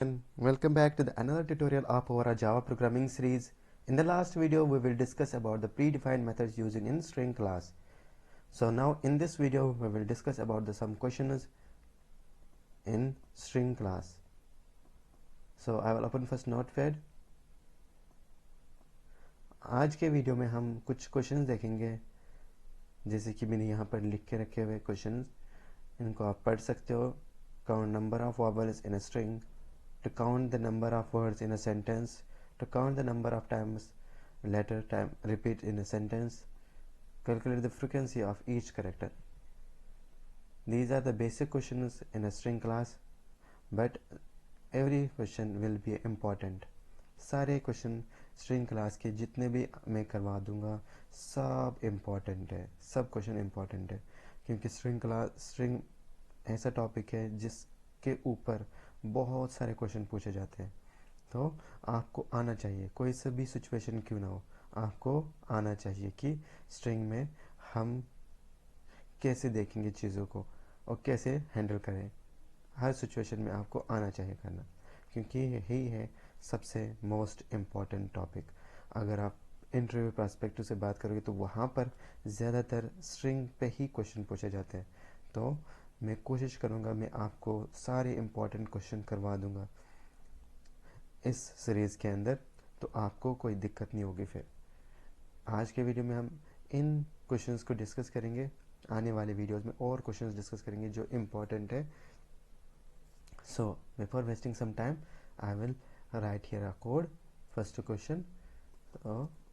And welcome back to another tutorial of our Java programming series. In the last video we will discuss about the predefined methods using in string class. So now in this video we will discuss about some questions in string class. So I will open first notepad. आज के video में हम कुछ questions देखेंगे, जैसे कि मैंने यहाँ पर लिख के रखे हुए क्वेश्चंस, इनको आप पढ़ सकते हो. Count number of vowels in a string, to count the number of words in a sentence, to count the number of times letter time repeat in a sentence, calculate the frequency of each character. These are the basic questions in a string class, but every question will be important. सारे question string class के जितने भी मैं करवा दूंगा सब important है, सब क्वेश्चन इम्पॉर्टेंट है, क्योंकि स्ट्रिंग ऐसा टॉपिक है जिसके ऊपर बहुत सारे क्वेश्चन पूछे जाते हैं. तो आपको आना चाहिए, कोई सा भी सिचुएशन क्यों ना हो, आपको आना चाहिए कि स्ट्रिंग में हम कैसे देखेंगे चीज़ों को और कैसे हैंडल करें. हर सिचुएशन में आपको आना चाहिए करना, क्योंकि यही है सबसे मोस्ट इम्पॉर्टेंट टॉपिक. अगर आप इंटरव्यू पर्सपेक्टिव से बात करोगे तो वहाँ पर ज़्यादातर स्ट्रिंग पे ही क्वेश्चन पूछे जाते हैं. तो मैं कोशिश करूँगा मैं आपको सारे इम्पॉर्टेंट क्वेश्चन करवा दूँगा इस सीरीज़ के अंदर, तो आपको कोई दिक्कत नहीं होगी. फिर आज के वीडियो में हम इन क्वेश्चंस को डिस्कस करेंगे, आने वाले वीडियोस में और क्वेश्चंस डिस्कस करेंगे जो इम्पॉर्टेंट है. So before wasting some time I will write here a code. First question,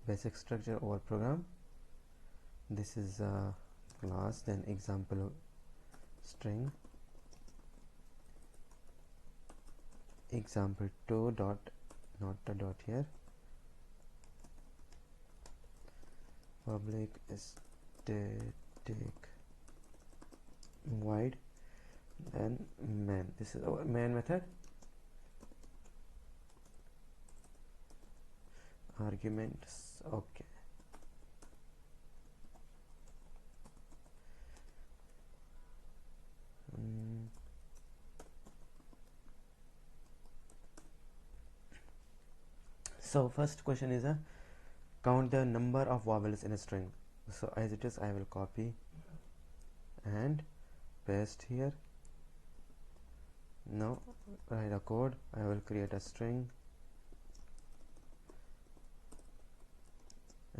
basic structure और program. This is a class, then example string example2 dot, not a dot here, public static void, then main. This is our main method. Arguments, okay. So first question is count the number of vowels in a string. So as it is, I will copy and paste here. Now write a code. I will create a string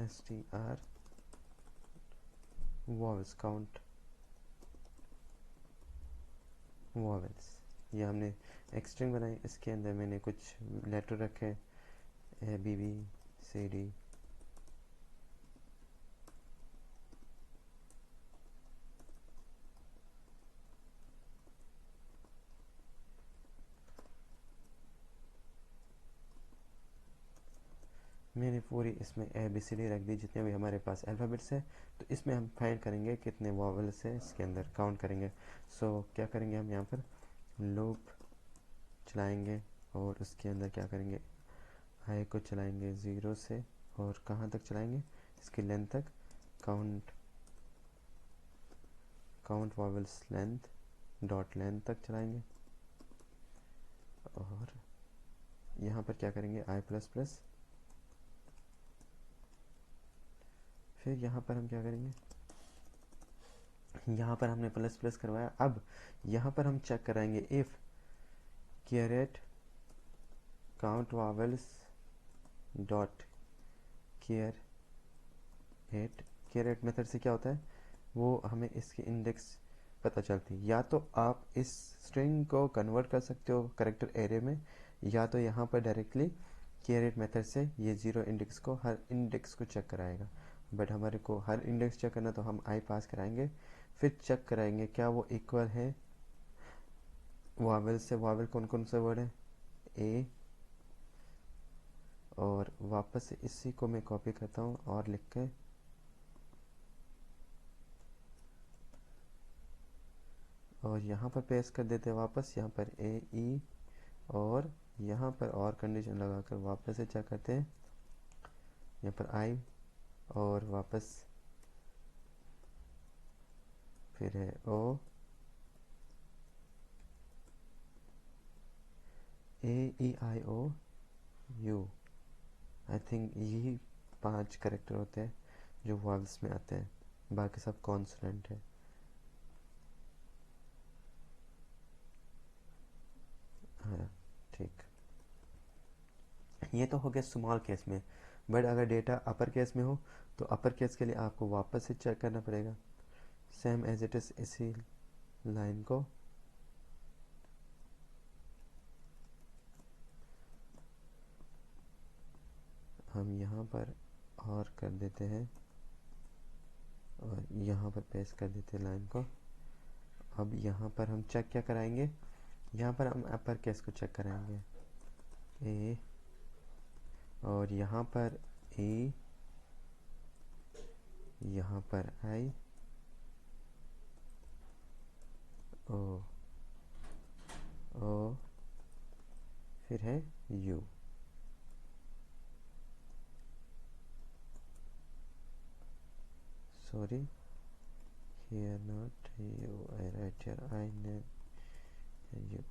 str vowels, count vowels. ये हमने एक string बनाई, इसके अंदर मैंने कुछ letter रखे, A B B C D. मैंने पूरी इसमें ए बी सी डी रख दी, जितने भी हमारे पास अल्फ़ाबेट्स है. तो इसमें हम फाइंड करेंगे कितने वॉवल्स है, इसके अंदर काउंट करेंगे. सो क्या करेंगे, हम यहाँ पर लूप चलाएंगे और उसके अंदर क्या करेंगे, आई को चलाएंगे 0 से और कहाँ तक चलाएंगे, इसकी लेंथ तक. Count vowels length dot length तक चलाएंगे. और यहाँ पर क्या करेंगे, आई प्लस प्लस. फिर यहाँ पर हम क्या करेंगे, यहाँ पर हमने प्लस प्लस करवाया. अब यहाँ पर हम चेक कराएंगे if caret count vowels dot caret method से क्या होता है, वो हमें इसकी इंडेक्स पता चलती है. या तो आप इस स्ट्रिंग को कन्वर्ट कर सकते हो कैरेक्टर एरे में, या तो यहाँ पर डायरेक्टली कैरेट मेथड से ये 0 इंडेक्स को, हर इंडेक्स को चेक कराएगा. बट हमारे को हर इंडेक्स चेक करना, तो हम आई पास कराएंगे. फिर चेक कराएंगे क्या वो इक्वल है वावल से. वावल कौन कौन से वर्ड है, ए. और वापस इसी को मैं कॉपी करता हूँ और लिख के और यहाँ पर पेस्ट कर देते हैं वापस. यहाँ पर ए ई और यहाँ पर और कंडीशन लगाकर वापस से चेक करते हैं. यहाँ पर आई और वापस फिर है ओ AEIOU, आई थिंक यही 5 करेक्टर होते हैं जो वॉवल्स में आते हैं, बाकी सब कॉन्सोनेंट है। हाँ ठीक, ये तो हो गया स्मॉल केस में। बट अगर डेटा अपर केस में हो तो अपर केस के लिए आपको वापस से चेक करना पड़ेगा, सेम एज इट इज़। इसी लाइन को हम यहाँ पर और कर देते हैं और यहाँ पर पेस्ट कर देते हैं लाइन को। अब यहाँ पर हम चेक क्या कराएंगे, यहाँ पर हम अपर केस को चेक कराएंगे, ए, और यहाँ पर ई, यहाँ पर आई, ओ, ओ, फिर है you. Sorry, here not you, I write here I and you।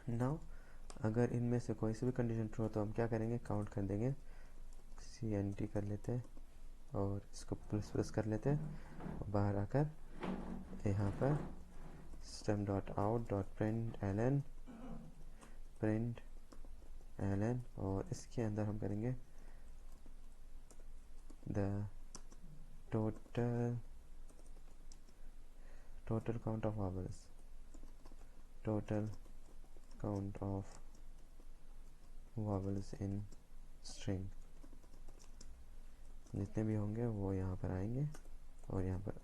Now अगर इनमें से कोई सी भी कंडीशन ट्रू हो तो हम क्या करेंगे, काउंट कर देंगे, CNT कर लेते हैं और इसको प्लस प्लस कर लेते हैं और बाहर आकर यहाँ पर system dot out dot print ln, और इसके अंदर हम करेंगे the total count of vowels, total count of vowels in string, जितने भी होंगे वो यहाँ पर आएंगे और यहाँ पर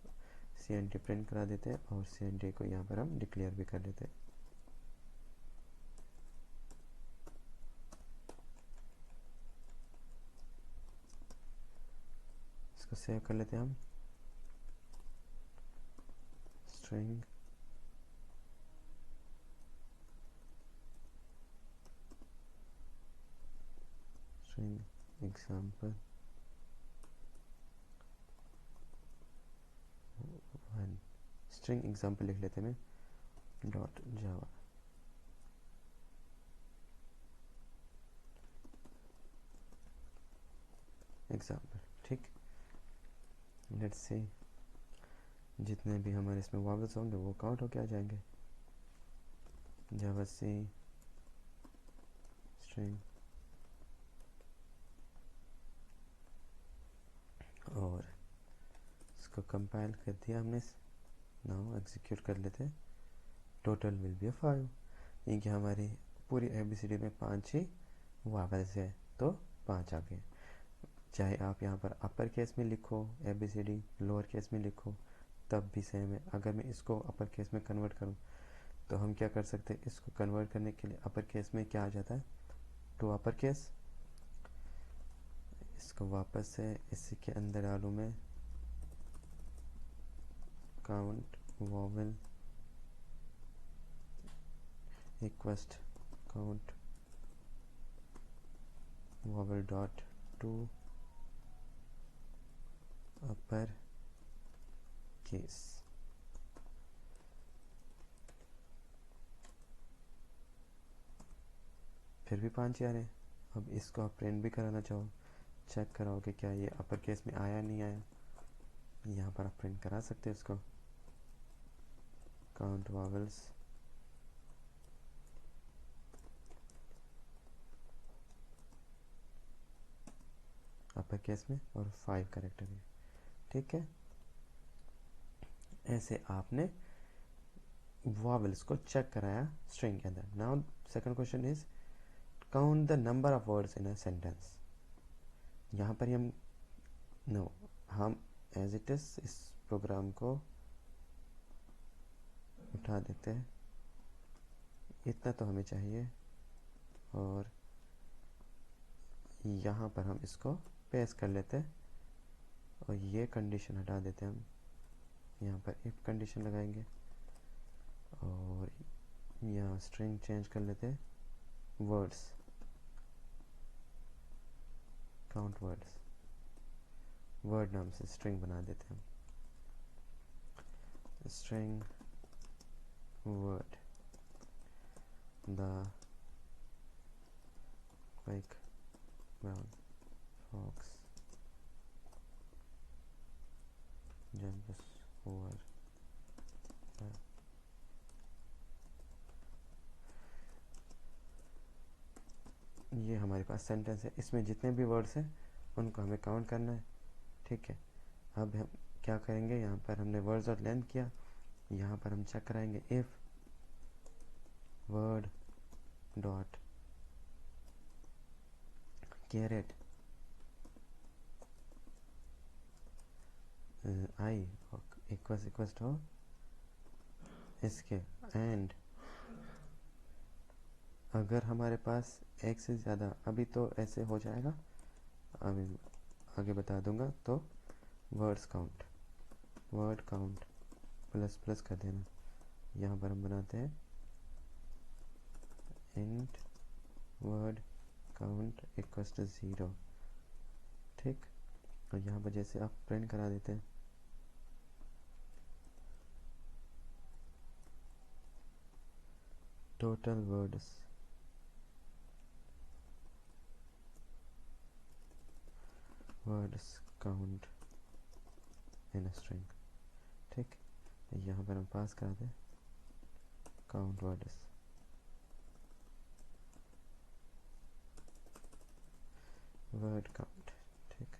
CNT प्रिंट करा देते हैं और CNT को यहाँ पर हम डिक्लेयर भी कर देते हैं। इसको सेव कर लेते हैं हम, स्ट्रिंग एग्जाम्पल 1, स्ट्रिंग एग्जाम्पल लिख लेते हैं डॉट जावा। एग्जाम्पल, ठीक। लेट्स सी, जितने भी हमारे इसमें वॉवल्स होंगे वो काउंट होके आ जाएंगे। जावा सी स्ट्रिंग, और इसको कंपाइल कर दिया हमने। नाउ एग्जीक्यूट कर लेते हैं, टोटल विल बी 5, क्योंकि हमारी पूरी ABCD में 5 ही वॉवल्स है तो 5 आ गए। चाहे आप यहाँ पर अपर केस में लिखो ABCD, लोअर केस में लिखो तब भी सेम है। अगर मैं इसको अपर केस में कन्वर्ट करूँ तो हम क्या कर सकते हैं, इसको कन्वर्ट करने के लिए अपर केस में क्या आ जाता है, टू अपर केस। इसको वापस से इसी के अंदर डालूँ मैं, काउंट वॉवल इक्वस्ट count vowel dot to upper case. फिर भी 5 ही आ रहे हैं। अब इसको आप प्रिंट भी कराना चाहो, चेक कराओ कि क्या ये अपर केस में आया नहीं आया, यहाँ पर आप प्रिंट करा सकते हो इसको, काउंट वॉवल्स अपर केस में और 5 करेक्टर है, ठीक है। ऐसे आपने वॉवल्स को चेक कराया स्ट्रिंग के अंदर। Now second question is count the number of words in a sentence. यहाँ पर हम एज इट इज इस प्रोग्राम को उठा देते हैं, इतना तो हमें चाहिए, और यहाँ पर हम इसको पेस्ट कर लेते हैं और ये कंडीशन हटा देते हैं हम, यहाँ पर इफ कंडीशन लगाएंगे और यहाँ स्ट्रिंग चेंज कर लेते हैं, वर्ड्स, काउंट वर्ड्स, वर्ड नाम से स्ट्रिंग बना देते हैं हम। string word, the quick brown fox jumps over the ये हमारे पास सेंटेंस है। इसमें जितने भी वर्ड्स हैं उनको हमें काउंट करना है, ठीक है। अब हम क्या करेंगे, यहाँ पर हमने वर्ड्स और लेंथ किया, यहाँ पर हम चेक कराएंगे if word dot caret I equals to इसके, एंड अगर हमारे पास एक से ज़्यादा, अभी तो ऐसे हो जाएगा, अभी आगे बता दूंगा, तो वर्ड काउंट प्लस प्लस कर देना। यहाँ पर हम बनाते हैं int word count equals to 0, ठीक। और यहाँ पर जैसे आप प्रिंट करा देते हैं total words count in string, ठीक। यहाँ पर हम पास करा दें काउंट वर्ड्स, वर्ड काउंट, ठीक।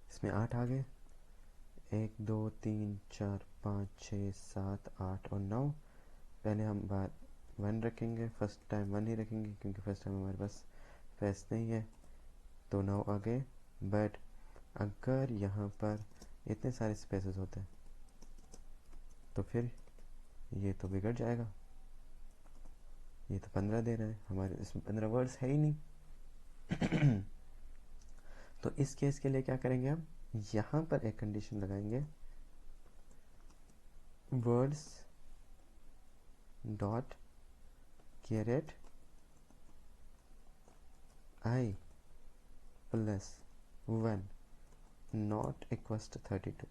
इसमें 8 आ गए, 1 2 3 4 5 6 7 8 और 9। पहले हम बार 1 रखेंगे, फर्स्ट टाइम 1 ही रखेंगे क्योंकि फर्स्ट टाइम हमारे पास स्पेस नहीं है, तो 9 आ गए। बट अगर यहाँ पर इतने सारे स्पेसेस होते हैं तो फिर ये तो बिगड़ जाएगा। ये तो 15 दे रहा है, हमारे इसमें 15 वर्ड्स है ही नहीं। तो इस केस के लिए क्या करेंगे हम, यहाँ पर एक कंडीशन लगाएंगे, words dot caret I plus 1 not equals to 32,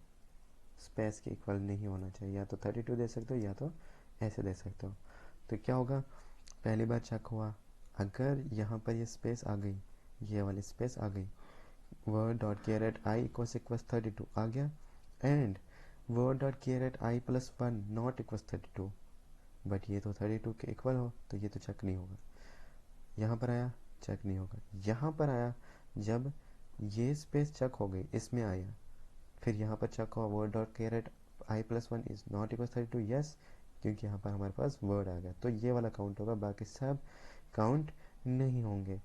space के इक्वल नहीं होना चाहिए। या तो 32 दे सकते हो या तो ऐसे दे सकते हो। तो क्या होगा, पहली बार चेक हुआ, अगर यहाँ पर ये स्पेस आ गई, ये वाली स्पेस आ गई, word dot caret I equals 32 आ गया, and word dot caret I plus 1 not equals 32, but ये तो 32 के इक्वल हो, तो ये तो चेक नहीं होगा। यहाँ पर आया, चेक नहीं होगा। यहाँ पर आया, जब ये स्पेस चेक हो गई, इसमें आया, फिर यहाँ पर चेक हुआ word dot caret I plus 1 is not equal 32, yes, क्योंकि यहाँ पर हमारे पास वर्ड आ गया, तो ये वाला काउंट होगा, बाकी सब काउंट नहीं होंगे।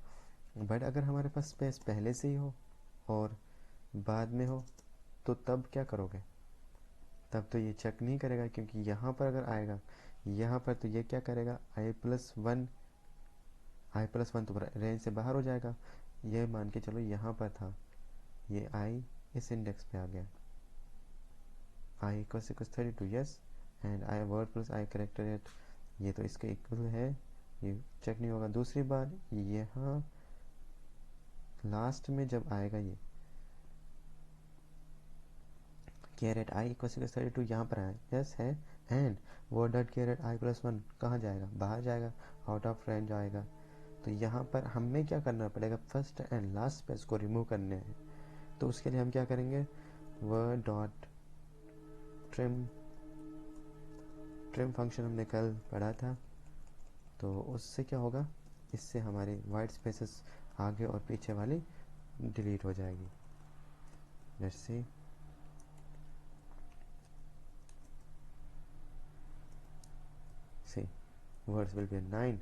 बट अगर हमारे पास स्पेस पहले से ही हो और बाद में हो, तो तब क्या करोगे, तब तो ये चेक नहीं करेगा, क्योंकि यहाँ पर अगर आएगा, यहाँ पर तो ये क्या करेगा, आई प्लस वन तो रेंज से बाहर हो जाएगा। ये मान के चलो यहाँ पर था, ये आई इस इंडेक्स पे आ गया, I equals 32, yes, and I word plus I character at, ये तो इसके इक्वल है, ये चेक नहीं होगा। दूसरी बार यहाँ लास्ट में जब आएगा ये कैरेट आई इक्वल्स 32, यहाँ पर आया, यस है, and word dot caret I plus 1 कहाँ जाएगा, बाहर जाएगा, आउट ऑफ रेंज आएगा। तो यहाँ पर हमें क्या करना पड़ेगा, फर्स्ट एंड लास्ट स्पेस को रिमूव करने हैं। तो उसके लिए हम क्या करेंगे, वर्ड डॉट ट्रिम फंक्शन हमने कल पढ़ा था, तो उससे क्या होगा, इससे हमारी वाइट स्पेसेस आगे और पीछे वाली डिलीट हो जाएगी। Let's see, words will be 9,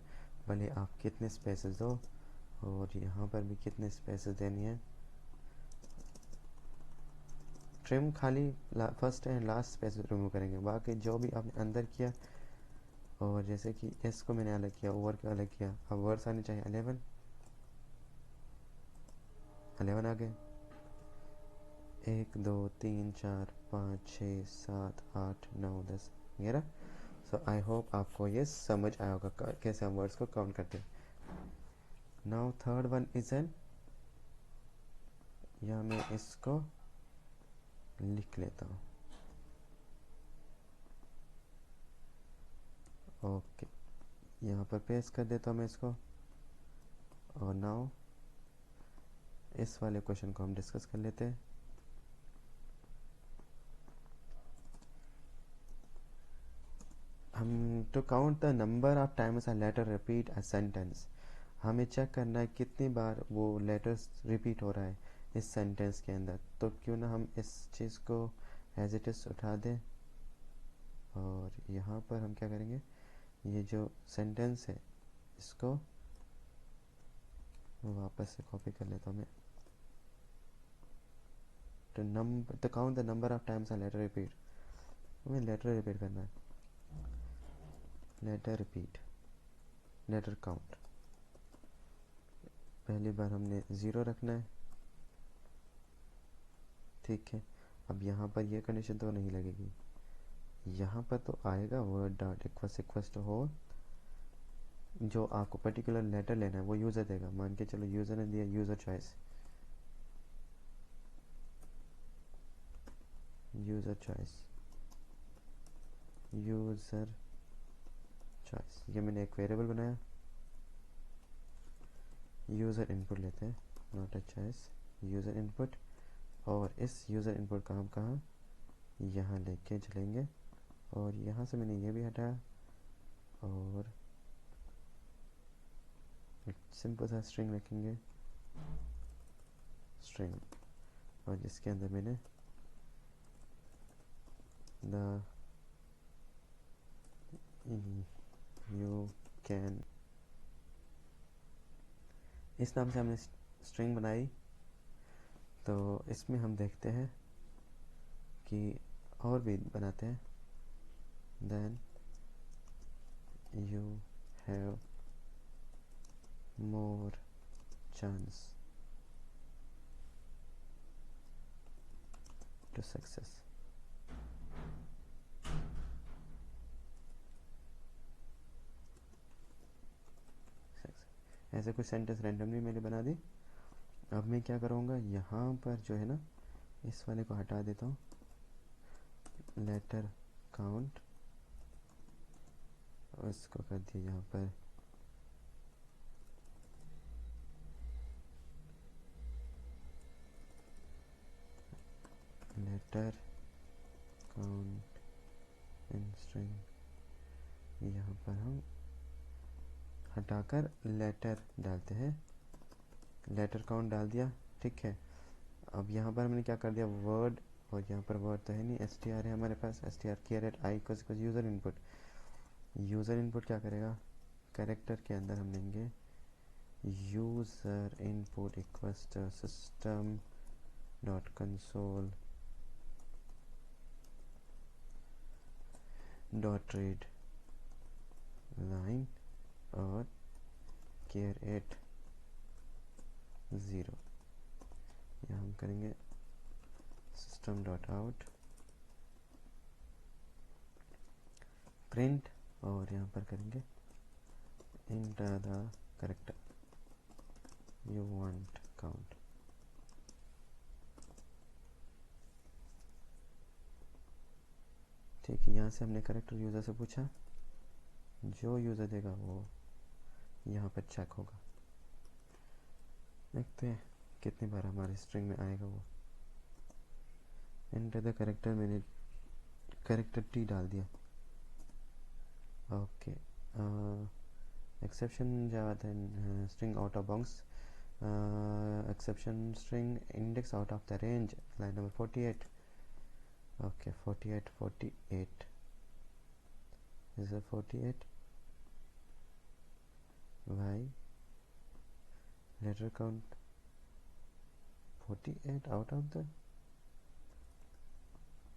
भले आप कितने स्पेसेस दो, और यहाँ पर भी कितने स्पेसेस देनी है। ट्रिम खाली first and last space remove करेंगे, बाकी जो भी आपने अंदर किया, और जैसे कि एस को मैंने अलग किया, ओवर को अलग किया, अब वर्ड्स आने चाहिए 11 आ गए, 1 2 3 4 5 6 7 8 9 10 11। सो आई होप आपको ये समझ आया होगा कैसे हम वर्ड्स को काउंट करते हैं। Now third one is an, या मैं इसको लिख लेता हूँ। ओके, यहाँ पर पेस्ट कर देता हूँ मैं इसको। और नाउ इस वाले क्वेश्चन को हम डिस्कस कर लेते हैं। हम to count the number of times a letter repeat a sentence, हमें चेक करना है कितनी बार वो लेटर्स रिपीट हो रहा है इस सेंटेंस के अंदर। तो क्यों ना हम इस चीज़ को एज इट इज़ उठा दें, और यहाँ पर हम क्या करेंगे, ये जो सेंटेंस है इसको वापस से कॉपी कर लेता हूँ मैं। to count the number of times a letter repeat, हमें लेटर रिपीट करना है। लेटर रिपीट, लेटर काउंट, पहली बार हमने 0 रखना है। ठीक है, अब यहाँ पर ये कंडीशन तो नहीं लगेगी, यहाँ पर तो आएगा वर्ड डॉट इक्वल्स टू हो, जो आपको पर्टिकुलर लेटर लेना है वो यूज़र देगा। मान के चलो यूज़र ने दिया user choice, user choice, user choice, ये मैंने एक वेरिएबल बनाया। यूज़र इनपुट लेते हैं, not a choice, user input. और इस यूज़र इनपुट का हम कहाँ, यहाँ लेके चलेंगे। और यहाँ से मैंने ये भी हटाया और सिंपल सा स्ट्रिंग रखेंगे, स्ट्रिंग, और जिसके अंदर मैंने द यू कैन, इस नाम से हमने स्ट्रिंग बनाई। तो इसमें हम देखते हैं कि और भी बनाते हैं। Then you have more chance to success. ऐसे कुछ सेंटेंस रैंडमली मैंने बना दी। अब मैं क्या करूँगा, यहाँ पर जो है ना, इस वाले को हटा देता हूँ, लेटर काउंट, और इसको कर दिया यहाँ पर लेटर काउंट इन स्ट्रिंग। यहाँ पर हम हटाकर लेटर डालते हैं, लेटर काउंट डाल दिया। ठीक है, अब यहाँ पर हमने क्या कर दिया, वर्ड, और यहाँ पर वर्ड तो है नहीं, एस टी आर है हमारे पास, एस टी आर की एट आई को यूज़र इनपुट। यूज़र इनपुट क्या करेगा, कैरेक्टर के अंदर हम लेंगे user input equals to system dot console dot read line और केयर एट 0। यहाँ हम करेंगे सिस्टम डॉट आउट प्रिंट, और यहाँ पर करेंगे enter the character you want count. ठीक है, यहाँ से हमने करेक्टर यूज़र से पूछा, जो यूज़र देगा वो यहाँ पर चेक होगा। देखते हैं कितनी बार हमारे स्ट्रिंग में आएगा वो। एंटर द करेक्टर, मैंने करेक्टर टी डाल दिया। ओके, एक्सेप्शन जाता है, string out of bounds, exception string index out of the range, line number 48। Okay, 48 is a 48, why letter count 48 out of the,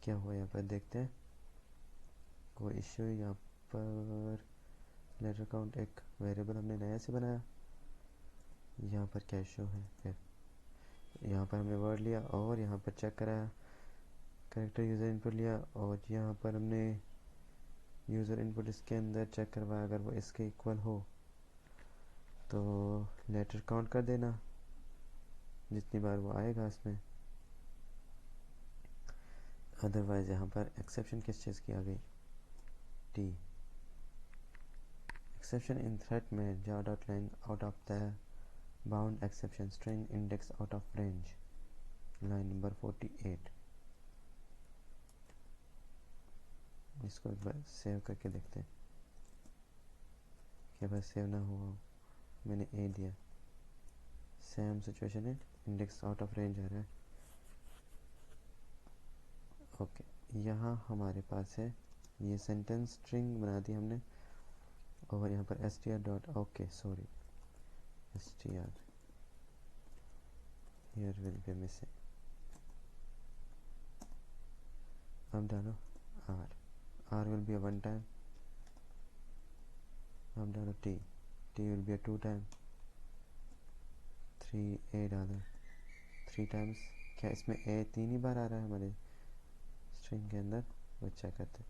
क्या हुआ यहाँ पर देखते हैं, कोई इश्यू यहाँ पर। लेटर काउंट एक वेरिएबल हमने नया से बनाया, यहाँ पर क्या इश्यू है, फिर यहाँ पर हमने वर्ड लिया और यहाँ पर चेक कराया, करेक्टर यूज़र इनपुट लिया, और यहाँ पर हमने यूज़र इनपुट इसके अंदर चेक करवाया, अगर वो इसके इक्वल हो तो लेटर काउंट कर देना जितनी बार वो आएगा इसमें। अदरवाइज यहाँ पर एक्सेप्शन किस चीज़ की आ गई, टी। एक्सेप्शन इन थ्रेड में jar dot line out of the bound exception string index out of range, line number 48। इसको एक बार सेव करके देखते हैं कि बस सेव ना हुआ हो। मैंने ए दिया, सेम सिचुएशन है, इंडेक्स आउट ऑफ रेंज आ रहा है। ओके, यहाँ हमारे पास है ये सेंटेंस स्ट्रिंग बना दी हमने, और यहाँ पर str dot, okay sorry, str here will be missing। अब डालो r will be a one time, अब डालो t will be a two time, 3 a डालो 3 times। क्या इसमें a 3 ही बार आ रहा है हमारे स्ट्रिंग के अंदर, वो चेक करते हैं।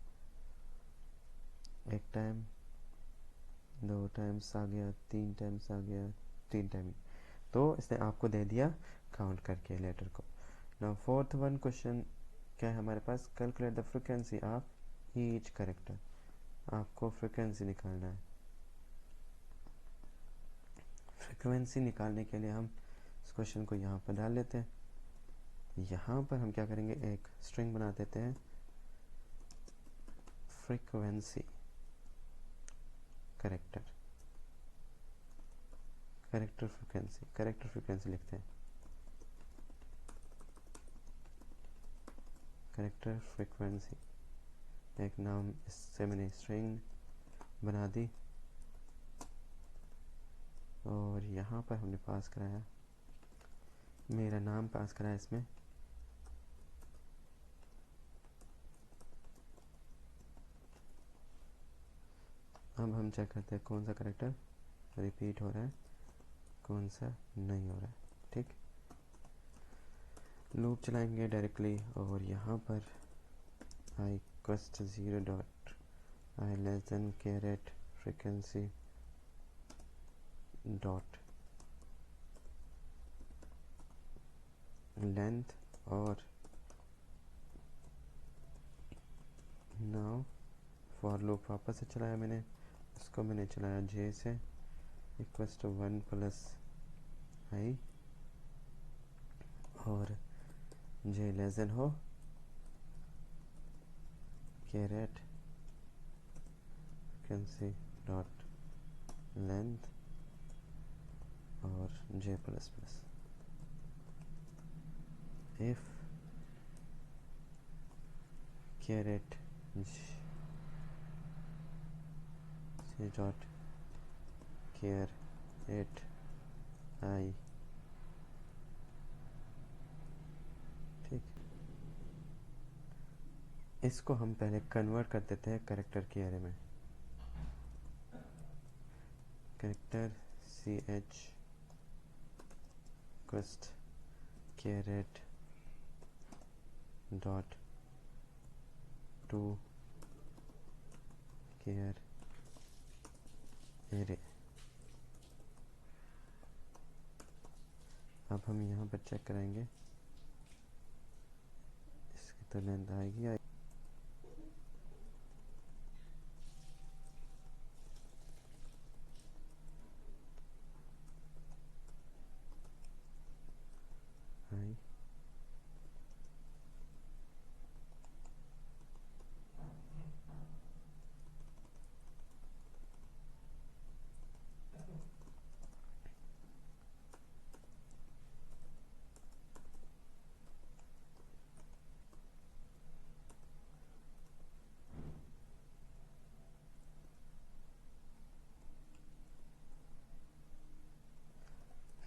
एक टाइम, 2 टाइम्स आ गया, 3 टाइम्स आ गया, 3 टाइम, तो इसने आपको दे दिया काउंट करके लेटर को। नाउ फोर्थ वन क्वेश्चन क्या है हमारे पास, calculate the frequency of each character. आपको फ्रीक्वेंसी निकालना है। फ्रीक्वेंसी निकालने के लिए हम इस क्वेश्चन को यहाँ पर डाल लेते हैं। यहाँ पर हम क्या करेंगे, एक स्ट्रिंग बना देते हैं, फ्रीक्वेंसी कैरेक्टर, कैरेक्टर फ्रीक्वेंसी लिखते हैं, कैरेक्टर फ्रीक्वेंसी। एक नाम इससे मैंने स्ट्रिंग बना दी, और यहाँ पर हमने पास कराया, मेरा नाम पास कराया इसमें, अब हम चेक करते हैं कौन सा कैरेक्टर रिपीट हो रहा है, कौन सा नहीं हो रहा है। ठीक, लूप चलाएंगे डायरेक्टली, और यहाँ पर i equals to 0 dot i less than caret frequency dot length, और नाउ फॉर लूप वापस से चलाया मैंने, इसको मैंने चलाया j से, इक्वल्स टू 1 प्लस i, और j लेस देन हो कैरेट फ्रीक्वेंसी डॉट लेंथ, और j plus plus. If caret j dot char at I, ठीक। इसको हम पहले कन्वर्ट कर देते हैं कैरेक्टर के एरे में, character ch quest caret dot to char array. अब हम यहाँ पर चेक करेंगे, इसकी तो लेंथ आएगी,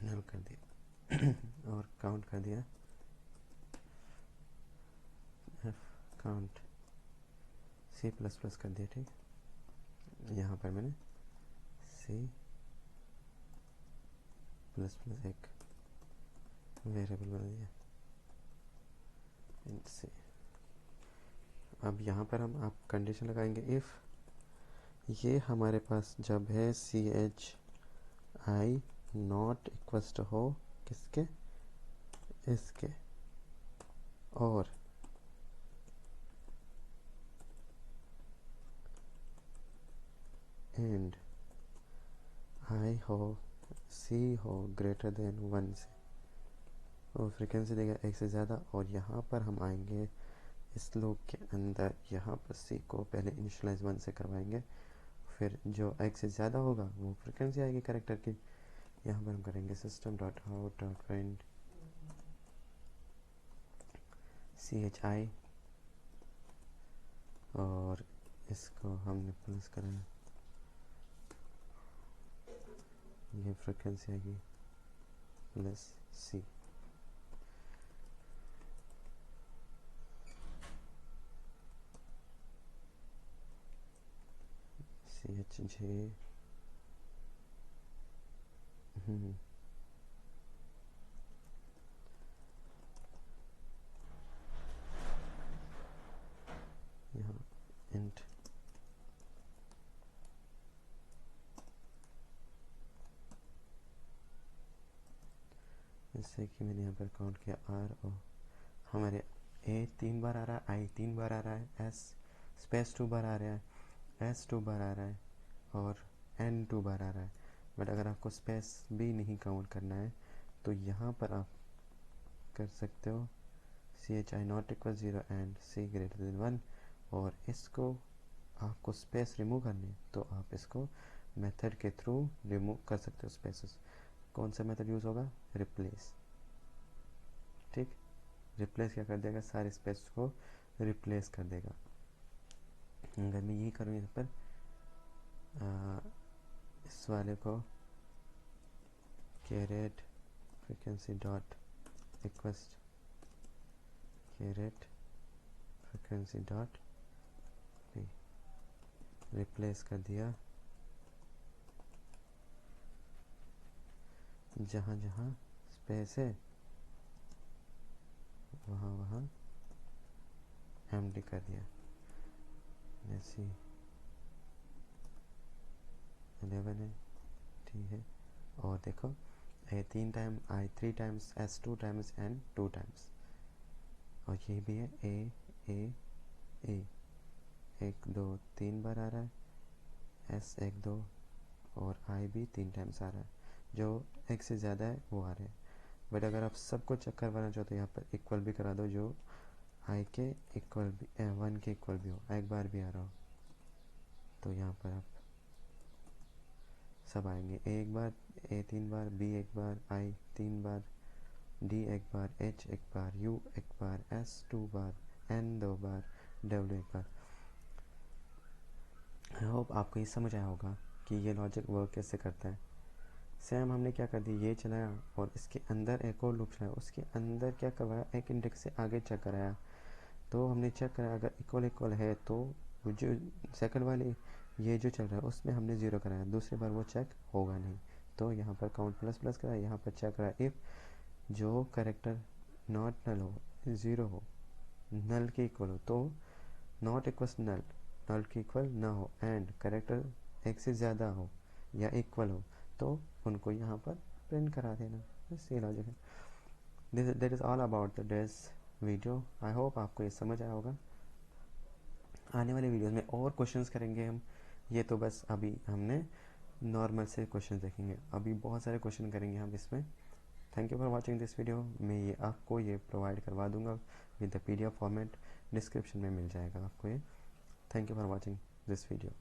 नल कर दिया और काउंट कर दिया, F count C plus plus कर दिया। ठीक, यहाँ पर मैंने सी प्लस प्लस एक वेरिएबल बना दिया सी। अब यहाँ पर हम आप कंडीशन लगाएंगे, इफ़ ये हमारे पास जब है C H I not equals to हो किसके, इसके, और हो सी हो ग्रेटर देन 1 से, और फ्रीक्वेंसी देगा 1 से ज़्यादा। और यहाँ पर हम आएंगे इस लूप के अंदर, यहाँ पर सी को पहले इनिशियलाइज 1 से करवाएंगे, फिर जो 1 से ज़्यादा होगा वो फ्रीक्वेंसी आएगी कैरेक्टर की। यहाँ पर हम करेंगे system dot out dot print CHI, और इसको हमने प्लस करा, ये फ्रीक्वेंसी आएगी प्लस सी। CHJ यहाँ इंट जैसे कि मैंने यहाँ पर काउंट किया आर, और हमारे ए 3 बार आ रहा है, आई 3 बार आ रहा है, एस स्पेस 2 बार आ रहा है, एस 2 बार आ रहा है, और एन 2 बार आ रहा है। बट अगर आपको स्पेस भी नहीं काउंट करना है तो यहाँ पर आप कर सकते हो CHI not equal 0 and C greater than 1, और इसको आपको स्पेस रिमूव करनी है तो आप इसको मेथड के थ्रू रिमूव कर सकते हो स्पेसेस। कौन सा मेथड यूज़ होगा? रिप्लेस। ठीक, रिप्लेस क्या कर देगा? सारे स्पेस को रिप्लेस कर देगा। अगर मैं यही करूँ यहाँ पर इस वाले को caret frequency dot request caret frequency dot replace कर दिया, जहाँ जहाँ स्पेस है वहाँ वहाँ एम्प्टी कर दिया। जैसे 11 है, ठीक है। और देखो A 3 time, I 3 times, S 2 times, N 2 times, और ये भी है ए ए ए 1 2 3 बार आ रहा है, एस 1 2, और आई भी 3 टाइम्स आ रहा है। जो 1 से ज़्यादा है वो आ रहे हैं। बट अगर आप सबको चेक करवाना चाहते हो यहाँ पर इक्वल भी करा दो, जो आई के इक्वल भी 1 के इक्वल भी हो, एक बार भी आ रहा हो, तो यहाँ पर आप सब आएंगे। ए एक बार, ए 3 बार, बी 1 बार, आई 3 बार, डी 1 बार, एच 1 बार, यू 1 बार, एस 2 बार, एन 2 बार, डब्ल्यू 1 बार। आई होप आपको ये समझ आया होगा कि ये लॉजिक वर्क कैसे करता है। सेम हमने क्या कर दिया, ये चलाया और इसके अंदर एक और लूप चलाया, उसके अंदर क्या करवाया, एक इंडेक्स से आगे चेक कराया। तो हमने चेक कराया अगर इक्वल इक्वल है तो जो सेकंड वाली ये जो चल रहा है उसमें हमने 0 कराया, दूसरी बार वो चेक होगा नहीं। तो यहाँ पर काउंट प्लस प्लस कराया, यहाँ पर चेक कराया इफ़ जो करेक्टर नॉट नल हो, 0 हो, नल के इक्वल हो, तो नॉट इक्वल्स नल, नल के इक्वल ना हो, एंड करेक्टर 1 से ज़्यादा हो या इक्वल हो तो उनको यहाँ पर प्रिंट करा देना। बस ये लॉजिक है। That is all about this video. I hope आपको ये समझ आया होगा। आने वाले वीडियोस में और क्वेश्चंस करेंगे हम। ये तो बस अभी हमने नॉर्मल से क्वेश्चन देखेंगे, अभी बहुत सारे क्वेश्चन करेंगे हम इसमें। Thank you for watching this video. मैं ये आपको ये प्रोवाइड करवा दूंगा with the PDF format, description में मिल जाएगा आपको ये। Thank you for watching this video.